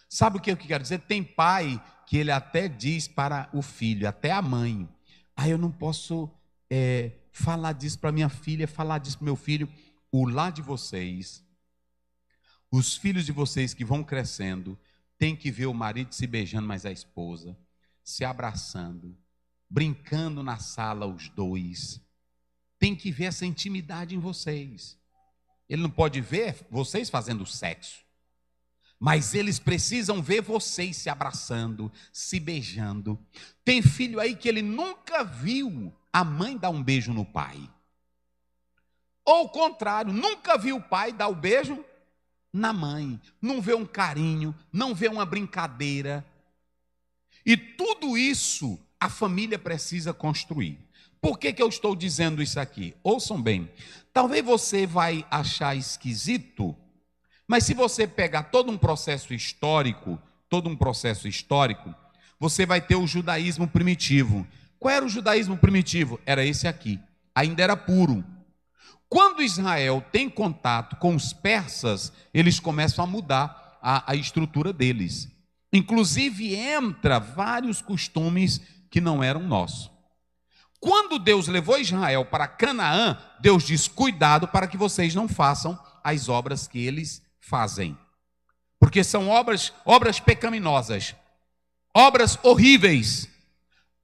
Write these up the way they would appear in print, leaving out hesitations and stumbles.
Sabe o que eu quero dizer? Tem pai que ele até diz para o filho, até a mãe: eu não posso falar disso para minha filha, falar disso para meu filho. O lar de vocês, os filhos de vocês que vão crescendo, tem que ver o marido se beijando mais a esposa, se abraçando, brincando na sala os dois. Tem que ver essa intimidade em vocês. Ele não pode ver vocês fazendo sexo, mas eles precisam ver vocês se abraçando, se beijando. Tem filho aí que ele nunca viu a mãe dar um beijo no pai. Ou o contrário, nunca viu o pai dar o beijo na mãe. Não vê um carinho, não vê uma brincadeira. E tudo isso a família precisa construir. Por que eu estou dizendo isso aqui? Ouçam bem. Talvez você vai achar esquisito, mas se você pegar todo um processo histórico, você vai ter o judaísmo primitivo. Qual era o judaísmo primitivo? Era esse aqui. Ainda era puro. Quando Israel tem contato com os persas, eles começam a mudar a estrutura deles. Inclusive entra vários costumes que não eram nossos. Quando Deus levou Israel para Canaã, Deus diz: cuidado para que vocês não façam as obras que eles fazem. Porque são obras pecaminosas, obras horríveis.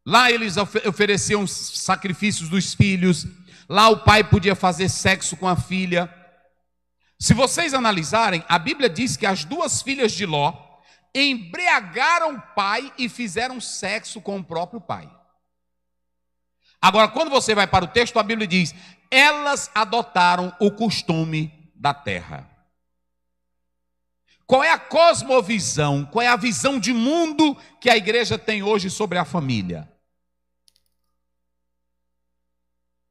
Lá eles ofereciam sacrifícios dos filhos, lá o pai podia fazer sexo com a filha. Se vocês analisarem, a Bíblia diz que as duas filhas de Ló embriagaram o pai e fizeram sexo com o próprio pai. Agora, quando você vai para o texto, a Bíblia diz: elas adotaram o costume da terra. Qual é a cosmovisão, qual é a visão de mundo que a igreja tem hoje sobre a família?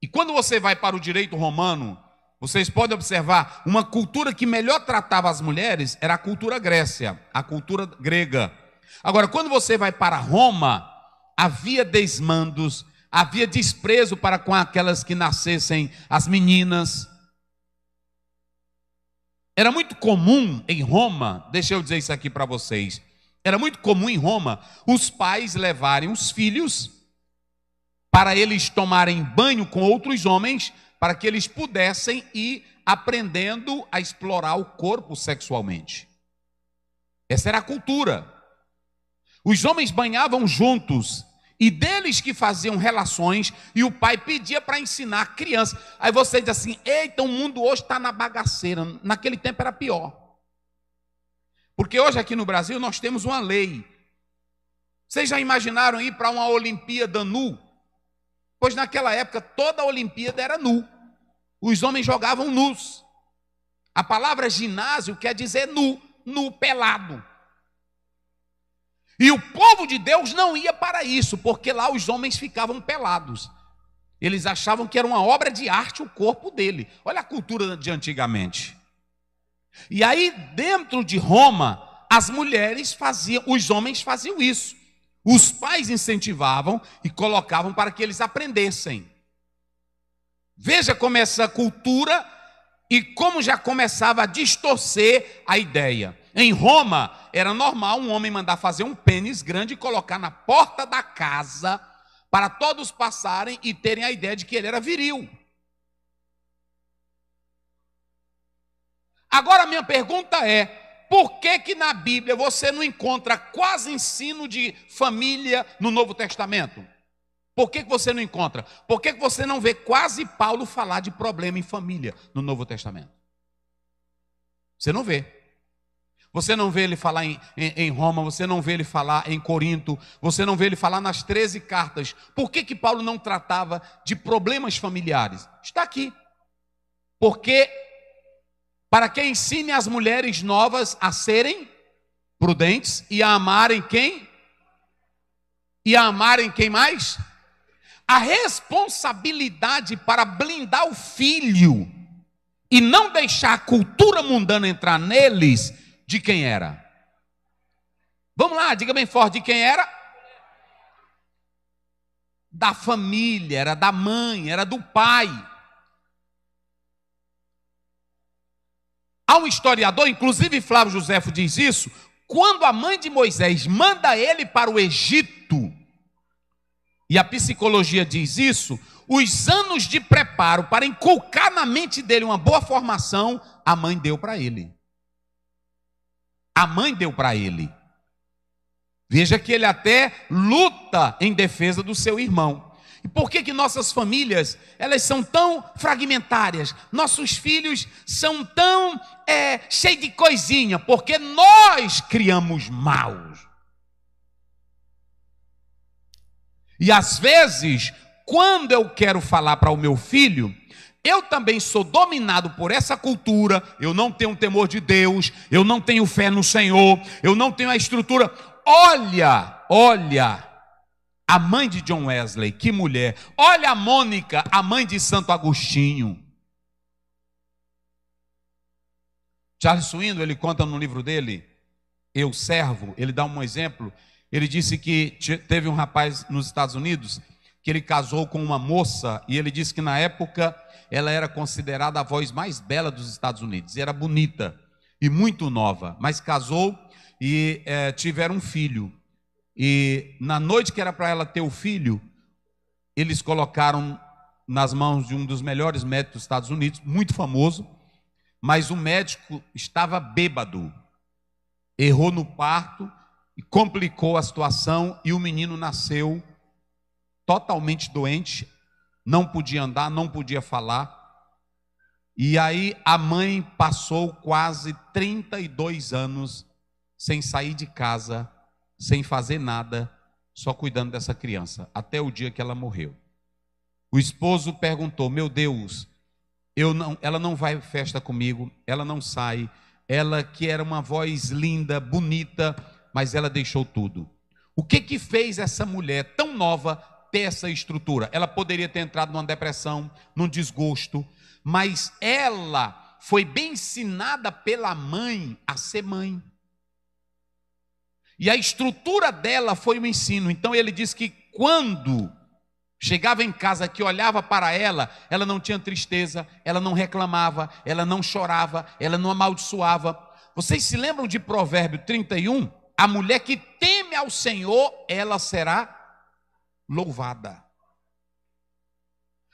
E quando você vai para o direito romano, vocês podem observar, uma cultura que melhor tratava as mulheres era a cultura grécia, a cultura grega. Agora, quando você vai para Roma, havia desmandos, havia desprezo para com aquelas que nascessem as meninas. Era muito comum em Roma, deixa eu dizer isso aqui para vocês, era muito comum em Roma os pais levarem os filhos para eles tomarem banho com outros homens, para que eles pudessem ir aprendendo a explorar o corpo sexualmente. Essa era a cultura. Os homens banhavam juntos, e deles que faziam relações, e o pai pedia para ensinar a criança. Aí você diz assim: eita, o mundo hoje está na bagaceira. Naquele tempo era pior. Porque hoje aqui no Brasil nós temos uma lei. Vocês já imaginaram ir para uma Olimpíada nu? Pois naquela época toda a Olimpíada era nu. Os homens jogavam nus. A palavra ginásio quer dizer nu, pelado. E o povo de Deus não ia para isso, porque lá os homens ficavam pelados. Eles achavam que era uma obra de arte o corpo dele. Olha a cultura de antigamente. E aí dentro de Roma, as mulheres faziam, os homens faziam isso. Os pais incentivavam e colocavam para que eles aprendessem. Veja como essa cultura e como já começava a distorcer a ideia. Em Roma, era normal um homem mandar fazer um pênis grande e colocar na porta da casa para todos passarem e terem a ideia de que ele era viril. Agora, a minha pergunta é: por que na Bíblia você não encontra quase ensino de família no Novo Testamento? Por que você não encontra? Por que você não vê quase Paulo falar de problema em família no Novo Testamento? Você não vê. Você não vê ele falar em Roma, você não vê ele falar em Corinto, você não vê ele falar nas 13 cartas. Por que Paulo não tratava de problemas familiares? Está aqui. Porque para que ensine as mulheres novas a serem prudentes e a amarem quem? E a amarem quem mais? A responsabilidade para blindar o filho e não deixar a cultura mundana entrar neles, de quem era? Vamos lá, diga bem forte, de quem era? Da família, era da mãe, era do pai. Há um historiador, inclusive Flávio Josefo diz isso, quando a mãe de Moisés manda ele para o Egito, e a psicologia diz isso, os anos de preparo para inculcar na mente dele uma boa formação, a mãe deu para ele. A mãe deu para ele. Veja que ele até luta em defesa do seu irmão. E por que nossas famílias, elas são tão fragmentárias? Nossos filhos são tão cheios de coisinha, porque nós criamos maus. E às vezes, quando eu quero falar para o meu filho, eu também sou dominado por essa cultura, eu não tenho temor de Deus, eu não tenho fé no Senhor, eu não tenho a estrutura. Olha, a mãe de John Wesley, que mulher. Olha a Mônica, a mãe de Santo Agostinho. Charles Swindoll, ele conta no livro dele, Eu Servo, ele dá um exemplo. Ele disse que teve um rapaz nos Estados Unidos que ele casou com uma moça, e ele disse que na época ela era considerada a voz mais bela dos Estados Unidos, e era bonita e muito nova, mas casou e tiveram um filho. E na noite que era para ela ter o filho, eles colocaram nas mãos de um dos melhores médicos dos Estados Unidos, muito famoso, mas o médico estava bêbado, errou no parto e complicou a situação, e o menino nasceu totalmente doente, não podia andar, não podia falar. E aí a mãe passou quase 32 anos sem sair de casa, sem fazer nada, só cuidando dessa criança, até o dia que ela morreu. O esposo perguntou: meu Deus, ela não vai à festa comigo, ela não sai, ela que era uma voz linda, bonita, mas ela deixou tudo. O que fez essa mulher tão nova ter essa estrutura? Ela poderia ter entrado numa depressão, num desgosto, mas ela foi bem ensinada pela mãe a ser mãe. E a estrutura dela foi o ensino. Então ele diz que quando chegava em casa, que olhava para ela, ela não tinha tristeza, ela não reclamava, ela não chorava, ela não amaldiçoava. Vocês se lembram de Provérbio 31? A mulher que teme ao Senhor, ela será louvada.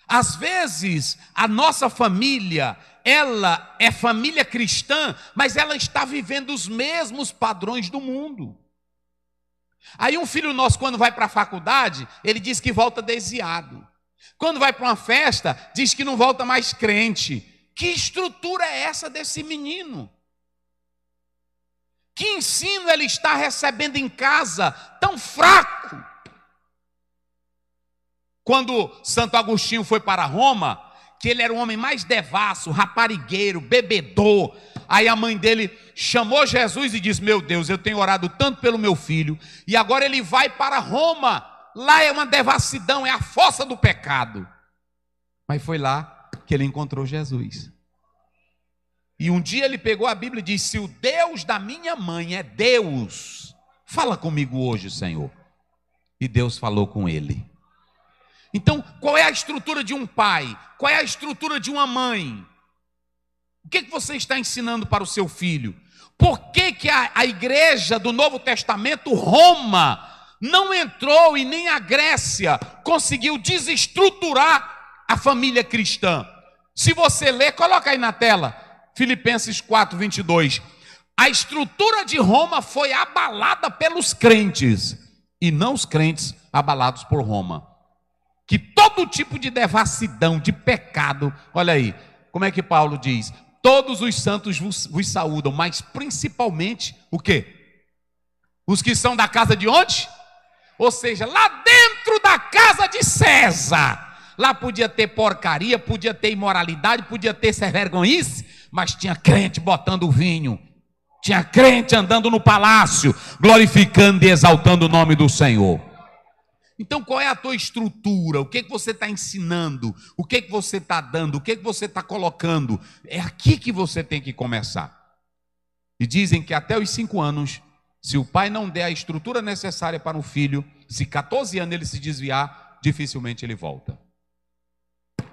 Às vezes, a nossa família, ela é família cristã, mas ela está vivendo os mesmos padrões do mundo. Aí um filho nosso, quando vai para a faculdade, ele diz que volta desviado. Quando vai para uma festa, diz que não volta mais crente. Que estrutura é essa desse menino? Que ensino ele está recebendo em casa tão fraco? Quando Santo Agostinho foi para Roma, que ele era o homem mais devasso, raparigueiro, bebedor. Aí a mãe dele chamou Jesus e disse: meu Deus, eu tenho orado tanto pelo meu filho, e agora ele vai para Roma. Lá é uma devassidão, é a fossa do pecado. Mas foi lá que ele encontrou Jesus. E um dia ele pegou a Bíblia e disse: se o Deus da minha mãe é Deus, fala comigo hoje, Senhor. E Deus falou com ele. Então, qual é a estrutura de um pai? Qual é a estrutura de uma mãe? O que você está ensinando para o seu filho? Por que a igreja do Novo Testamento, Roma, não entrou, e nem a Grécia conseguiu desestruturar a família cristã? Se você ler, coloca aí na tela, Filipenses 4, 22. A estrutura de Roma foi abalada pelos crentes, e não os crentes abalados por Roma. Que todo tipo de devassidão, de pecado, olha aí, como é que Paulo diz? Todos os santos vos saúdam, mas principalmente, o quê? Os que são da casa de onde? Ou seja, lá dentro da casa de César. Lá podia ter porcaria, podia ter imoralidade, podia ter vergonhice, mas tinha crente botando vinho. Tinha crente andando no palácio, glorificando e exaltando o nome do Senhor. Então, qual é a tua estrutura? O que você está ensinando? O que você está dando? O que você está colocando? É aqui que você tem que começar. E dizem que até os 5 anos, se o pai não der a estrutura necessária para o filho, se 14 anos ele se desviar, dificilmente ele volta.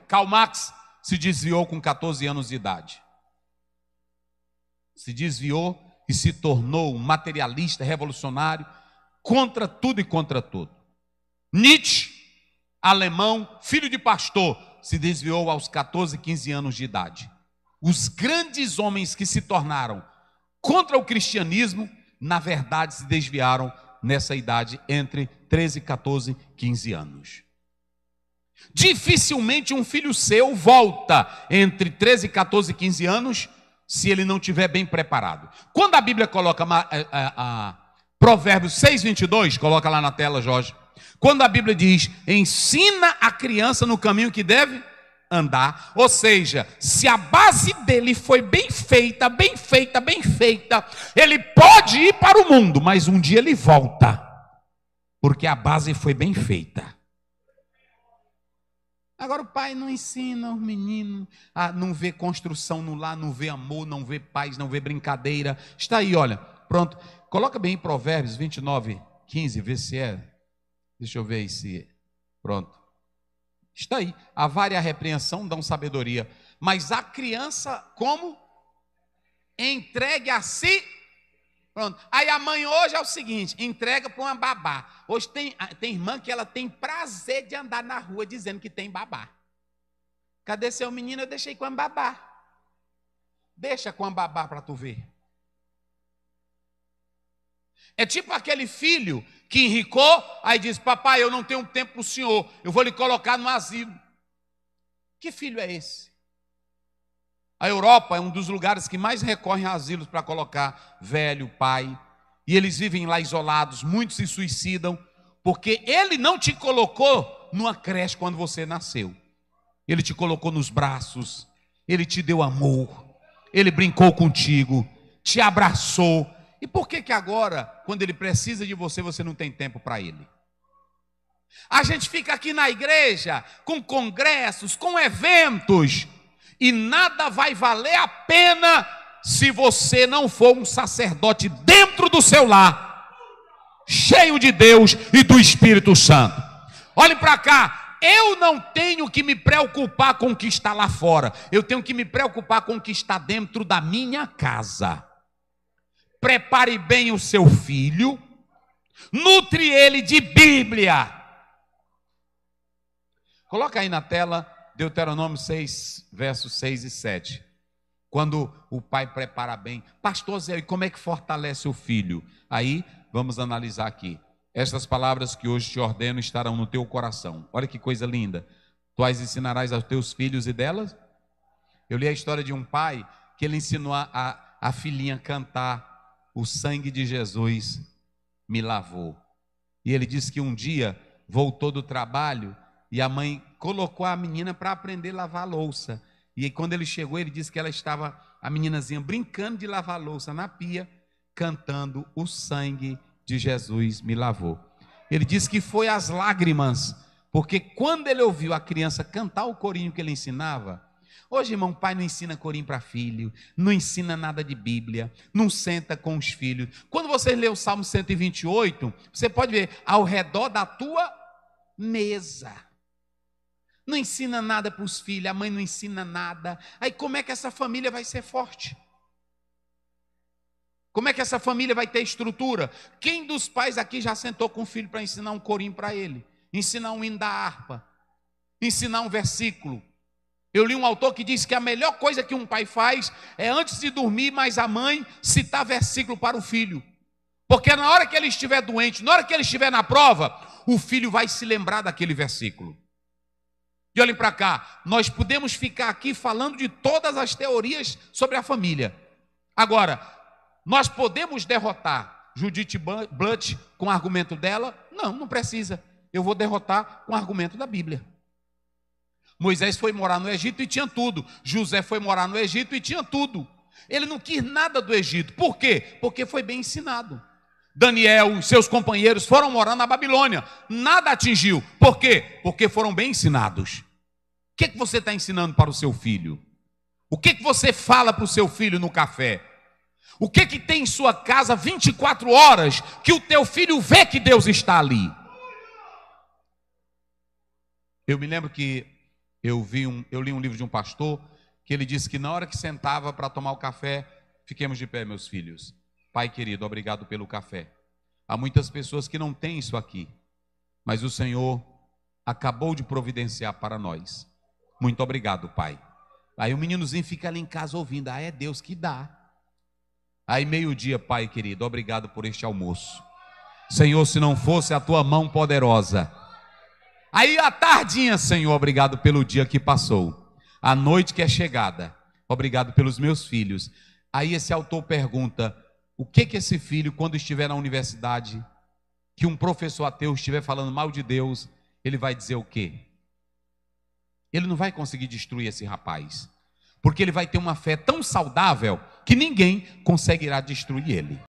Karl Marx se desviou com 14 anos de idade. Se desviou e se tornou um materialista revolucionário contra tudo e contra tudo. Nietzsche, alemão, filho de pastor, se desviou aos 14, 15 anos de idade. Os grandes homens que se tornaram contra o cristianismo, na verdade, se desviaram nessa idade entre 13, 14, 15 anos. Dificilmente um filho seu volta entre 13, 14 e 15 anos se ele não estiver bem preparado. Quando a Bíblia coloca Provérbios 6, 22, coloca lá na tela, Jorge. Quando a Bíblia diz, ensina a criança no caminho que deve andar, ou seja, se a base dele foi bem feita, bem feita, bem feita, ele pode ir para o mundo, mas um dia ele volta, porque a base foi bem feita. Agora o pai não ensina o menino a não ver construção no lar, não vê amor, não vê paz, não vê brincadeira. Está aí, olha, pronto. Coloca bem em Provérbios 29, 15, vê se é. Deixa eu ver se. Pronto. Está aí. A vara e a repreensão dão sabedoria. Mas a criança, como? Entregue a si. Pronto. Aí a mãe hoje é o seguinte: entrega para uma babá. Hoje tem irmã que ela tem prazer de andar na rua dizendo que tem babá. Cadê seu menino? Eu deixei com a babá. Deixa com a babá para tu ver. É tipo aquele filho que enricou, aí diz, papai, eu não tenho tempo para o senhor, eu vou lhe colocar no asilo. Que filho é esse? A Europa é um dos lugares que mais recorrem a asilos para colocar velho, pai, e eles vivem lá isolados, muitos se suicidam, porque ele não te colocou numa creche quando você nasceu. Ele te colocou nos braços, ele te deu amor, ele brincou contigo, te abraçou. E por que agora, quando ele precisa de você, você não tem tempo para ele? A gente fica aqui na igreja, com congressos, com eventos, e nada vai valer a pena se você não for um sacerdote dentro do seu lar, cheio de Deus e do Espírito Santo. Olhem para cá, eu não tenho que me preocupar com o que está lá fora, eu tenho que me preocupar com o que está dentro da minha casa. Prepare bem o seu filho, nutre ele de Bíblia. Coloca aí na tela Deuteronômio 6, versos 6 e 7. Quando o pai prepara bem. Pastor Zé, e como é que fortalece o filho? Aí, vamos analisar aqui. Estas palavras que hoje te ordeno estarão no teu coração. Olha que coisa linda. Tu as ensinarás aos teus filhos e delas? Eu li a história de um pai que ele ensinou a filhinha a cantar. O sangue de Jesus me lavou. E ele disse que um dia voltou do trabalho e a mãe colocou a menina para aprender a lavar a louça. E aí, quando ele chegou, ele disse que ela estava, a meninazinha, brincando de lavar a louça na pia, cantando o sangue de Jesus me lavou. Ele disse que foi às lágrimas, porque quando ele ouviu a criança cantar o corinho que ele ensinava. Hoje, irmão, pai não ensina corinho para filho, não ensina nada de Bíblia, não senta com os filhos. Quando você lê o Salmo 128, você pode ver, ao redor da tua mesa. Não ensina nada para os filhos, a mãe não ensina nada. Aí como é que essa família vai ser forte? Como é que essa família vai ter estrutura? Quem dos pais aqui já sentou com o filho para ensinar um corinho para ele? Ensinar um hino da harpa? Ensinar um versículo? Eu li um autor que disse que a melhor coisa que um pai faz é antes de dormir, mas a mãe citar versículo para o filho. Porque na hora que ele estiver doente, na hora que ele estiver na prova, o filho vai se lembrar daquele versículo. E olhem para cá, nós podemos ficar aqui falando de todas as teorias sobre a família. Agora, nós podemos derrotar Judith Blunt com o argumento dela? Não, não precisa. Eu vou derrotar com o argumento da Bíblia. Moisés foi morar no Egito e tinha tudo. José foi morar no Egito e tinha tudo. Ele não quis nada do Egito. Por quê? Porque foi bem ensinado. Daniel e seus companheiros foram morar na Babilônia. Nada atingiu. Por quê? Porque foram bem ensinados. O que você está ensinando para o seu filho? O que você fala para o seu filho no café? O que tem em sua casa 24 horas que o teu filho vê que Deus está ali? Eu me lembro que eu li um livro de um pastor que ele disse que na hora que sentava para tomar o café, fiquemos de pé, meus filhos. Pai querido, obrigado pelo café. Há muitas pessoas que não têm isso aqui, mas o Senhor acabou de providenciar para nós. Muito obrigado, Pai. Aí o meninozinho fica ali em casa ouvindo, é Deus que dá. Aí meio-dia, Pai querido, obrigado por este almoço. Senhor, se não fosse a tua mão poderosa. Aí à tardinha, Senhor, obrigado pelo dia que passou. A noite que é chegada, obrigado pelos meus filhos. Aí esse autor pergunta, o que esse filho, quando estiver na universidade, que um professor ateu estiver falando mal de Deus, ele vai dizer o quê? Ele não vai conseguir destruir esse rapaz, porque ele vai ter uma fé tão saudável que ninguém conseguirá destruir ele.